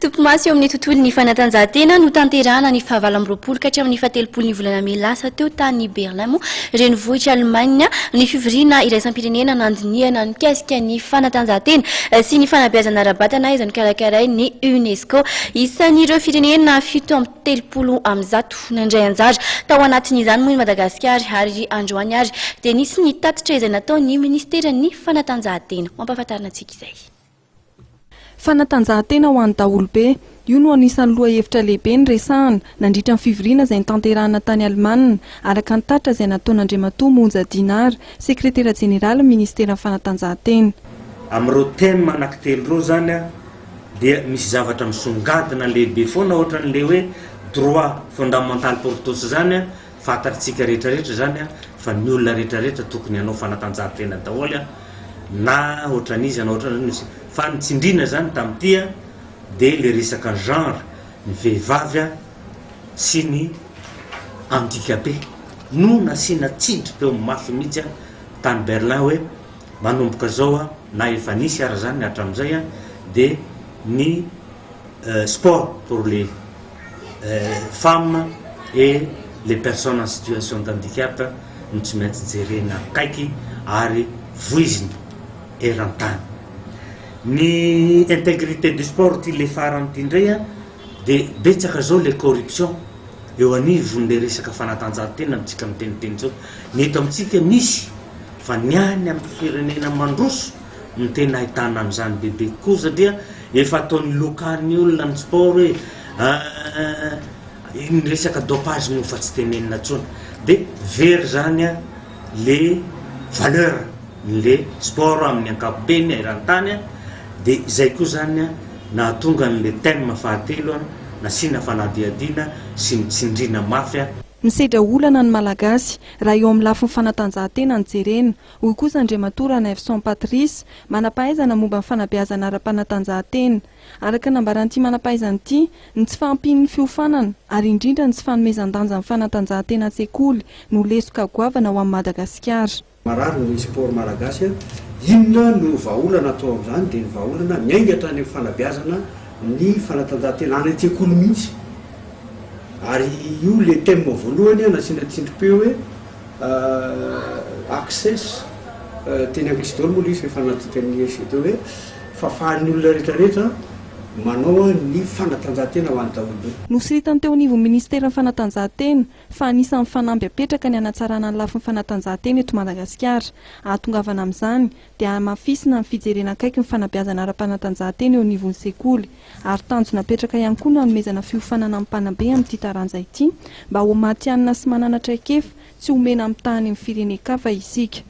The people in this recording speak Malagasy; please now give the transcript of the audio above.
Tompomasy eo amin'ny tontolon'ny fanatanjahatena Notanterahana ny fahavalo amby roapolo ka hatramin'ny fahatelopolo volana May lasa teo tany Berlin renivohitr'i Allemagne ny fivoriana iraisam-pirenena nandinihana mikasika ny fanatanjahatena sy ny fanabeazana ara-batana izay nokarakarain'ny UNESCO. Isan'ireo firenena 730 Nandray anjara tao anatin'izany moa i Madagasikara ary androany ary dia nisy ny tatitra izay nataon'ny ministeran'ny fanatanjahatena. Mampahafantarina antsika izay. Fanatanjahatena ho an'ny daholobe, io no anisan'ny lohahevitra lehibe ny resahana nandritra ny fivoriana izay notanterahana tany Allemagne araka ny tatitra izay nataon'Andriamatoa Monja Dinara, sekretera jeneraly ministera fanatanjahatena. Amin'ireo thème anankitelo ireo zany dia misy zavatra misongadina lehibe foana ohatran'ilay hoe droit fondamental pour tous zany fantatsika rehetrarehetra zany fa ny olona rehetrarehetra tokony hanao fanatanjahatena daholo na ohatran'izy na ohatran'izy fa nitsindrina zany tamin'ity dia le resaka genre ny vehivavy sy ny handicapé no nasiana tsindry teo mafy mihitsy tany Berlin hoe manomboka zao na efa nisy ara zany hatramin'izay dia ny sport pour les femmes et les personnes en situation d'handicap no tsy maintsy jerena kaiky ary voiziny eran-tany. Ny intégrité du sport le farany ity ndray dia betsaka zao le corruption eo anivon'le resaka fanatanjahatena amintsika miteniteny zao. Ny eto amintsika misy fa niany amin'ny firenena mandroso no tena ahitana an'izany bebe koa satria efa ataon'ny lokany olona ny sport hoe ny resaka dopage no fa tsy tenenina tsony dia very zany le valeur le sport amin'ny ankapobeny eran-tany dia izay koa zany nahatonga n'le thème fahatelo nasiana fanadihadiana sy nitsindrina mafy. Misedra olana ny malagasy raha eo amin'ny lafin'ny fanatanjahatena ny jerena. Hoy kosa Andriamatoa Nandray Patrice manampahaizana momba ny fanabeazana ara-panatanjahatena. Araka nambaran'ity manampahaizana ity ny tsy fahampian'ny fiofanana ary indrindra ny tsy fanomezan-danja ny fanatanjahatena an-tsekoly no lesoka goavana ho amin'ny Madagasikara. Marary ny sport malagasy inona no vahaolana atao amin'izany dia ny vahaolana miaingatra ny fanabeazana ny fanatanjahatena any an-tsekoly mihitsy. Ary io le thème voalohany nasiana tsindrim-peo hoe access teny anglisy daholo moa izy fanatanteny teo hoe fahafahan'ny olona rehetrarehetra manao ny fanatanjahatena ho an'ny daholobe. Nosiritany teo anivon'ny ministeran'ny fanatanjahatena fa anisan'ny fanampy apetraka ny hanatsarana ny lafin'ny fanatanjahatena eto Madagasikara. Ahatongavana amin'izany dia hamafisina ny fijerena akaiky ny fanabeazana ara-panatanjahatena eo anivon'ny sekoly ary tanjona apetraka ihany koa no hanomezana fiofanana amin'ny mpanabe amin'ity taranja ity mba ho matianina sy mananatra ekefa tsy homena amin'ny tany amin'ny firenen-kafa isika.